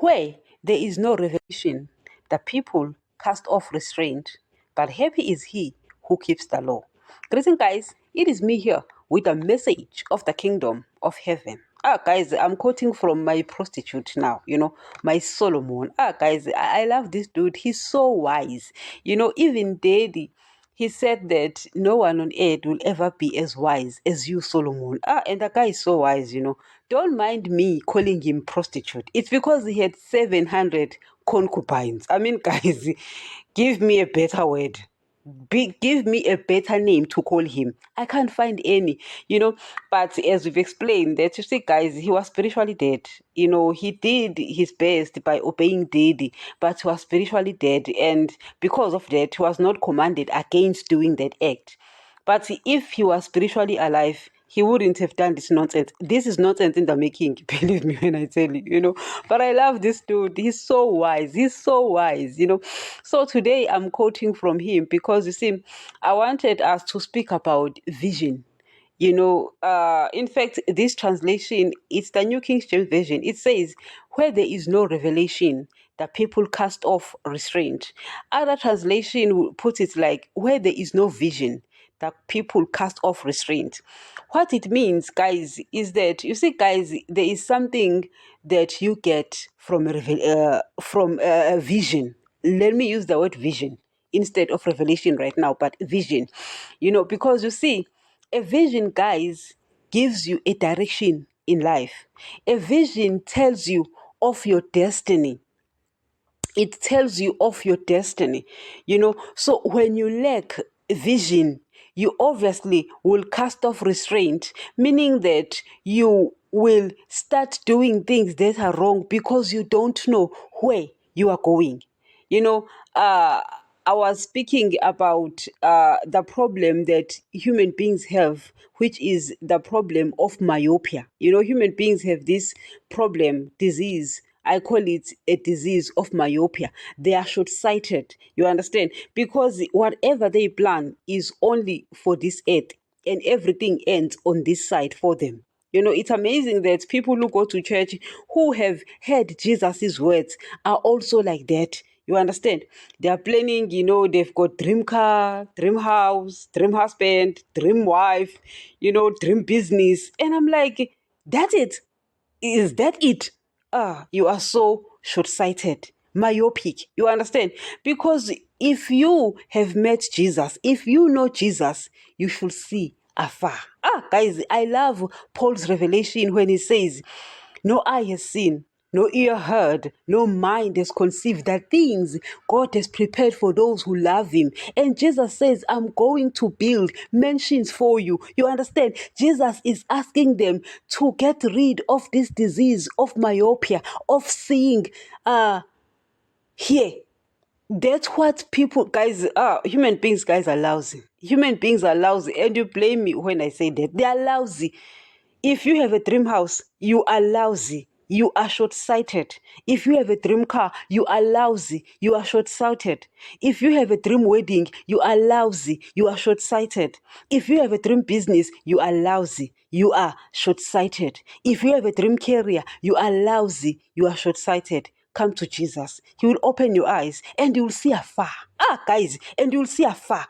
Where there is no revelation, the people cast off restraint, but happy is he who keeps the law. Greeting, guys. It is me here with a message of the kingdom of heaven. Guys, I'm quoting from my prostitute now, my Solomon. Guys, I love this dude. He's so wise. Even Daddy, he said that no one on earth will ever be as wise as you, Solomon. And the guy is so wise. Don't mind me calling him prostitute. It's because he had 700 concubines. I mean, guys, give me a better word. Give me a better name to call him. I can't find any. But as we've explained, that you see, guys, he was spiritually dead. He did his best by obeying Daddy, but he was spiritually dead, and because of that, he was not commanded against doing that act. But if he was spiritually alive, he wouldn't have done this nonsense. This is nonsense in the making, believe me when I tell you. But I love this dude. He's so wise. So today I'm quoting from him because, you see, I wanted us to speak about vision. In fact, this translation, it's the New King James Version. It says, where there is no revelation, the people cast off restraint. Other translation puts it like, where there is no vision, the people cast off restraint. What it means, guys, is that, you see, guys, there is something that you get from a vision. Let me use the word vision instead of revelation right now, but vision. Because you see, a vision, guys, gives you a direction in life. A vision tells you of your destiny. It tells you of your destiny. So when you lack vision, you obviously will cast off restraint, meaning that you will start doing things that are wrong because you don't know where you are going. I was speaking about the problem that human beings have, which is the problem of myopia. Human beings have this disease. I call it a disease of myopia. They are short-sighted, you understand? Because whatever they plan is only for this earth, and everything ends on this side for them. It's amazing that people who go to church, who have heard Jesus' words, are also like that. You understand? They are planning, they've got dream car, dream house, dream husband, dream wife, dream business. And I'm like, that's it. Is that it? You are so short-sighted, myopic. You understand? Because if you have met Jesus, if you know Jesus, you should see afar. Guys, I love Paul's revelation when he says, no eye has seen, no ear heard, no mind has conceived the things God has prepared for those who love him. And Jesus says, I'm going to build mansions for you. You understand? Jesus is asking them to get rid of this disease of myopia, of seeing here. That's what people, guys, human beings, guys, are lousy. Human beings are lousy. And you blame me when I say that. They are lousy. If you have a dream house, you are lousy. You are short-sighted. If you have a dream car, you are lousy. You are short-sighted. If you have a dream wedding, you are lousy. You are short-sighted. If you have a dream business, you are lousy. You are short-sighted. If you have a dream career, you are lousy. You are short-sighted. Come to Jesus. He will open your eyes and you will see afar. Guys, and you will see afar.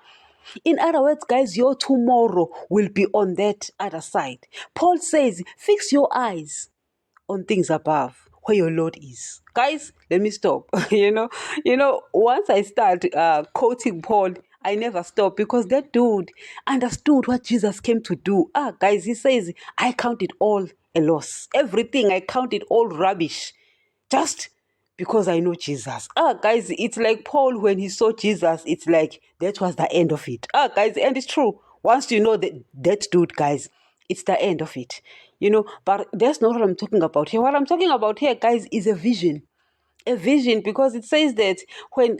In other words, guys, your tomorrow will be on that other side. Paul says, fix your eyes on things above, where your Lord is. Guys, let me stop. Once I start quoting Paul, I never stop because that dude understood what Jesus came to do. Guys, he says, I count it all a loss. Everything, I count it all rubbish. Just because I know Jesus. Guys, it's like Paul when he saw Jesus, it's like that was the end of it. Guys, and it's true. Once you know that dude, guys, it's the end of it. But that's not what I'm talking about here. What I'm talking about here, guys, is a vision. A vision, because it says that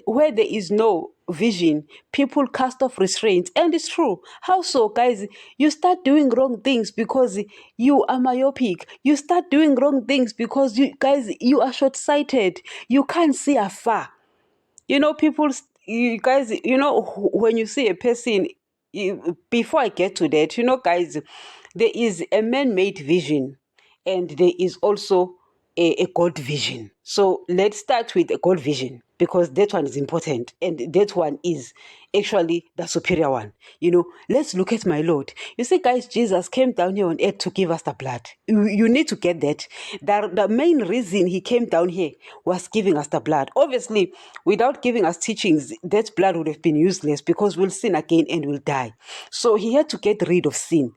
where there is no vision, people cast off restraint. And it's true. How so, guys? You start doing wrong things because you are myopic. You start doing wrong things because you are short-sighted. You can't see afar. You guys, when you see a person, before I get to that, guys, there is a man-made vision and there is also a God vision. So let's start with a God vision, because that one is important, and that one is actually the superior one. Let's look at my Lord. You see, guys, Jesus came down here on earth to give us the blood. You need to get that. The main reason he came down here was giving us the blood. Obviously, without giving us teachings, that blood would have been useless, because we'll sin again and we'll die. So he had to get rid of sin.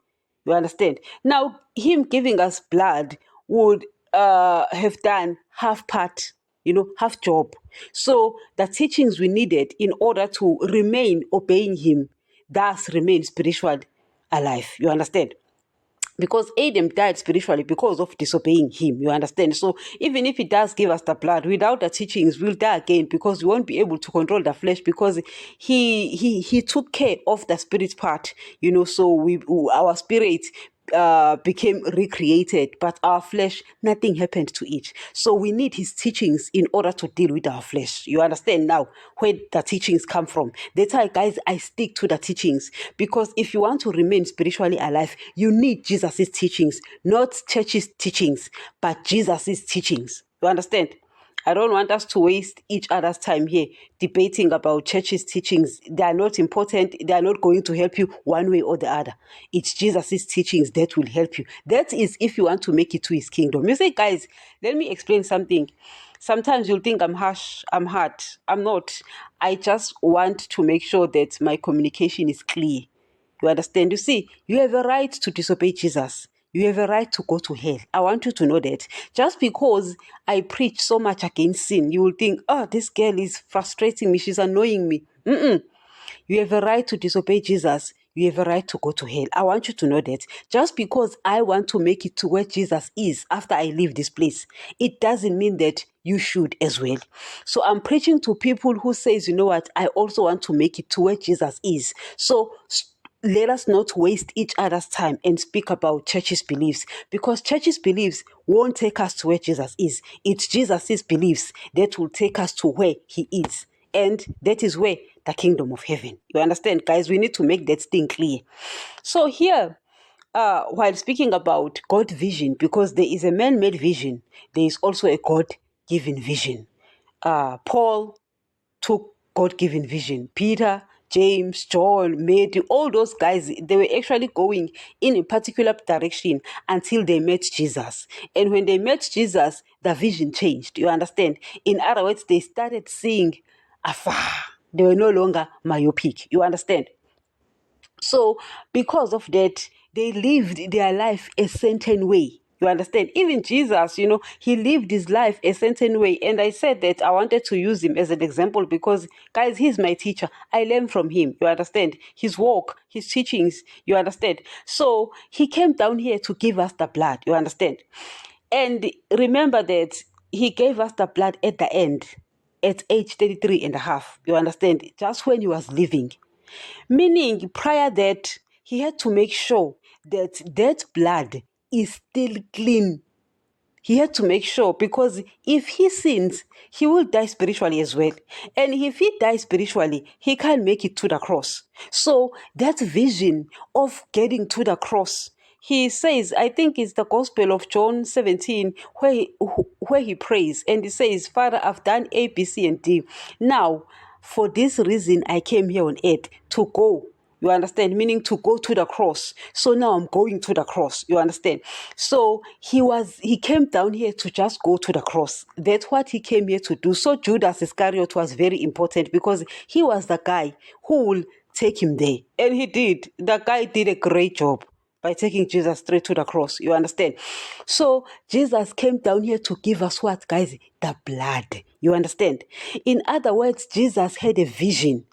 You understand? Now, him giving us blood would have done half part, half job. So the teachings we needed in order to remain obeying him, thus remain spiritual alive. You understand? Because Adam died spiritually because of disobeying him. You understand? So even if he does give us the blood, without the teachings, we'll die again, because we won't be able to control the flesh, because he took care of the spirit part. So our spirit became recreated, but our flesh, nothing happened to it. So we need his teachings in order to deal with our flesh. You understand now where the teachings come from? That's why, guys, I stick to the teachings, because if you want to remain spiritually alive, you need Jesus' teachings, not church's teachings, but Jesus' teachings. You understand? I don't want us to waste each other's time here debating about church's teachings. They are not important. They are not going to help you one way or the other. It's Jesus' teachings that will help you. That is if you want to make it to his kingdom. You say, guys, let me explain something. Sometimes you'll think I'm harsh, I'm hard. I'm not. I just want to make sure that my communication is clear. You understand? You see, you have a right to disobey Jesus. You have a right to go to hell. I want you to know that. Just because I preach so much against sin, you will think, oh, this girl is frustrating me. She's annoying me. You have a right to disobey Jesus. You have a right to go to hell. I want you to know that. Just because I want to make it to where Jesus is after I leave this place, it doesn't mean that you should as well. So I'm preaching to people who says, you know what, I also want to make it to where Jesus is. So let us not waste each other's time and speak about church's beliefs, because church's beliefs won't take us to where Jesus is. It's Jesus' beliefs that will take us to where he is. And that is where the kingdom of heaven. You understand, guys? We need to make that thing clear. So here, while speaking about God vision, because there is a man-made vision, there is also a God-given vision. Paul took God-given vision. Peter, James, John, Matthew, all those guys, they were actually going in a particular direction until they met Jesus. And when they met Jesus, the vision changed. You understand? In other words, they started seeing afar. They were no longer myopic. You understand? So because of that, they lived their life a certain way. You understand? Even Jesus, he lived his life a certain way. And I said that I wanted to use him as an example because, guys, he's my teacher. I learn from him. You understand? His walk, his teachings. You understand? So he came down here to give us the blood. You understand? And remember that he gave us the blood at the end, at age 33 and a half. You understand? Just when he was living. Meaning, prior that, he had to make sure that that blood is still clean. He had to make sure, because if he sins, he will die spiritually as well. And if he dies spiritually, he can't make it to the cross. So that vision of getting to the cross, he says, I think it's the Gospel of John 17, where he prays and he says, Father, I've done A, B, C, and D. Now, for this reason, I came here on earth to go. You understand? Meaning to go to the cross. So now I'm going to the cross. You understand? So he came down here to just go to the cross. That's what he came here to do. So Judas Iscariot was very important, because he was the guy who will take him there. And he did. The guy did a great job by taking Jesus straight to the cross. You understand? So Jesus came down here to give us what, guys? The blood. You understand? In other words, Jesus had a vision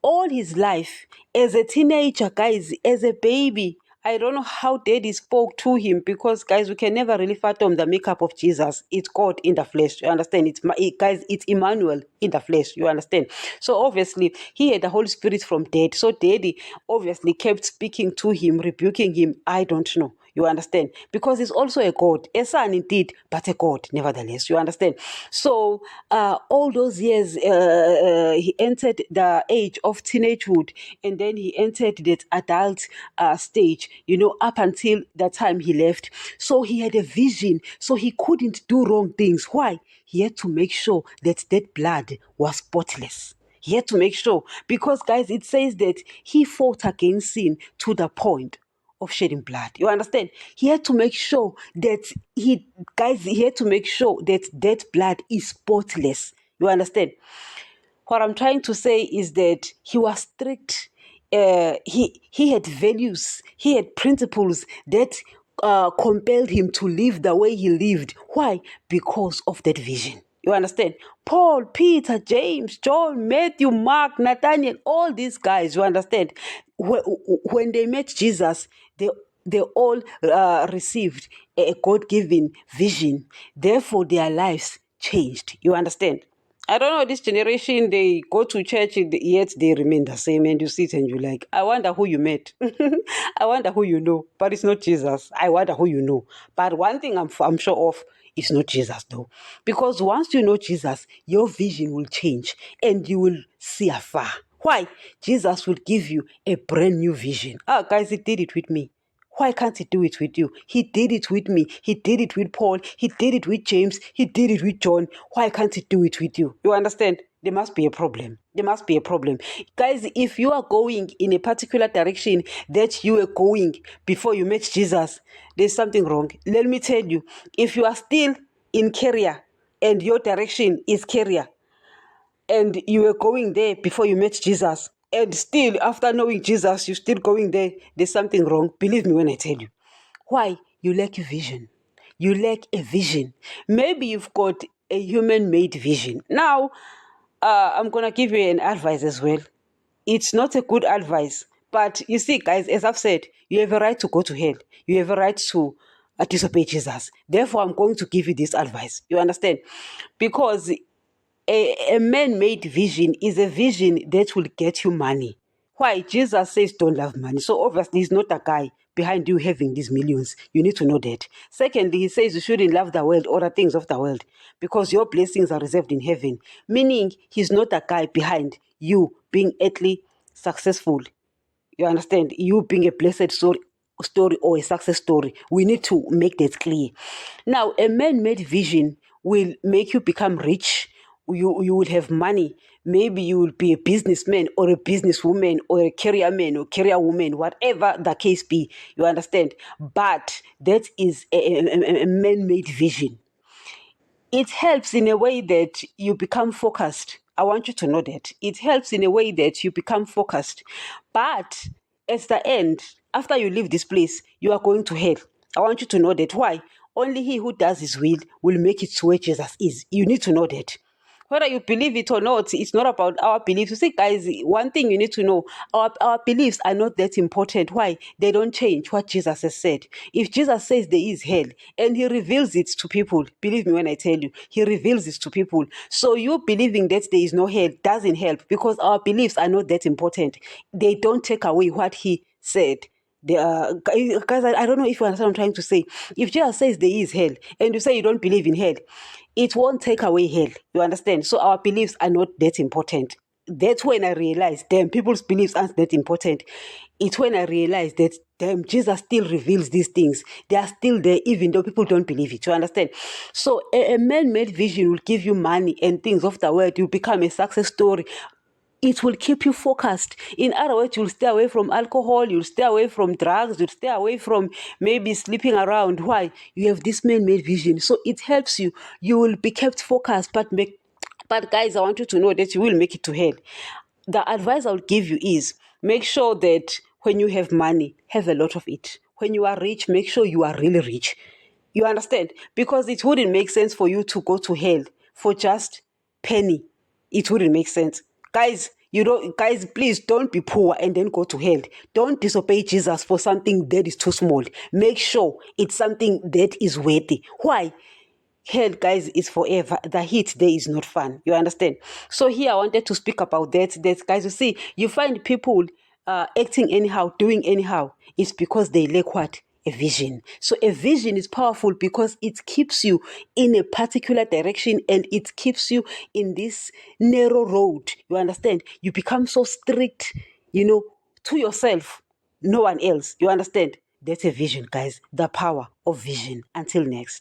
all his life as a teenager, guys, as a baby. I don't know how daddy spoke to him, because, guys, we can never really fathom the makeup of Jesus. It's God in the flesh. You understand? Guys, it's Emmanuel in the flesh. You understand? So obviously, he had the Holy Spirit from dad. So daddy obviously kept speaking to him, rebuking him. I don't know. You understand? Because he's also a God, a son indeed, but a God nevertheless. You understand? So all those years, he entered the age of teenagehood, and then he entered that adult stage, up until the time he left. So he had a vision, so he couldn't do wrong things. Why? He had to make sure that blood was spotless. He had to make sure, because guys, it says that he fought against sin to the point of shedding blood. You understand? He had to make sure that he had to make sure that blood is spotless. You understand? What I'm trying to say is that he was strict. He had values. He had principles that compelled him to live the way he lived. Why? Because of that vision. You understand? Paul, Peter, James, John, Matthew, Mark, Nathaniel, all these guys, you understand? When they met Jesus, they all received a God-given vision. Therefore, their lives changed. You understand? I don't know, this generation, they go to church, yet they remain the same, and you sit and you like, I wonder who you met. I wonder who you know, but it's not Jesus. I wonder who you know. But one thing I'm sure of, it's not Jesus though. Because once you know Jesus, your vision will change and you will see afar. Why? Jesus will give you a brand new vision. Guys, he did it with me. Why can't he do it with you? He did it with me. He did it with Paul. He did it with James. He did it with John. Why can't he do it with you? You understand? There must be a problem. There must be a problem. Guys, if you are going in a particular direction that you were going before you met Jesus, there's something wrong. Let me tell you, if you are still in career and your direction is career, and you were going there before you met Jesus, and still after knowing Jesus you're still going there, there's something wrong. Believe me when I tell you. Why? You lack a vision. You lack a vision. Maybe you've got a human-made vision. Now I'm gonna give you an advice as well. It's not a good advice, but you see guys, as I've said, you have a right to go to hell. You have a right to disobey Jesus. Therefore, I'm going to give you this advice. You understand? Because a man-made vision is a vision that will get you money. Why? Jesus says don't love money. So obviously he's not a guy behind you having these millions. You need to know that. Secondly, he says you shouldn't love the world or the things of the world because your blessings are reserved in heaven. Meaning he's not a guy behind you being earthly successful. You understand? You being a blessed story or a success story. We need to make that clear. Now, a man-made vision will make you become rich. You will have money. Maybe you will be a businessman or a businesswoman or a career man or career woman, whatever the case be. You understand? But that is a man-made vision. It helps in a way that you become focused. I want you to know that. It helps in a way that you become focused. But at the end, after you leave this place, you are going to hell. I want you to know that. Why? Only he who does his will make it to where Jesus is. You need to know that. Whether you believe it or not, it's not about our beliefs. You see, guys, one thing you need to know, our beliefs are not that important. Why? They don't change what Jesus has said. If Jesus says there is hell and he reveals it to people, believe me when I tell you, he reveals it to people. So you believing that there is no hell doesn't help because our beliefs are not that important. They don't take away what he said. Guys, I don't know if you understand what I'm trying to say. If Jesus says there is hell and you say you don't believe in hell, it won't take away hell. You understand? So our beliefs are not that important. That's when I realized, damn, people's beliefs aren't that important. It's when I realized that, damn, Jesus still reveals these things. They are still there, even though people don't believe it. You understand? So a man-made vision will give you money and things of the world. You become a success story. It will keep you focused. In other words, you'll stay away from alcohol, you'll stay away from drugs, you'll stay away from maybe sleeping around. Why? You have this man-made vision. So it helps you. You will be kept focused, but guys, I want you to know that you will make it to hell. The advice I'll give you is make sure that when you have money, have a lot of it. When you are rich, make sure you are really rich. You understand? Because it wouldn't make sense for you to go to hell for just penny. It wouldn't make sense. Guys, please don't be poor and then go to hell. Don't disobey Jesus for something that is too small. Make sure it's something that is worthy. Why? Hell, guys, is forever. The heat there is not fun. You understand? So here I wanted to speak about that. Guys, you see, you find people acting anyhow, doing anyhow. It's because they lack what? a vision. So a vision is powerful because it keeps you in a particular direction and it keeps you in this narrow road. You understand? You become so strict, to yourself, no one else. You understand? That's a vision, guys. The power of vision. Until next.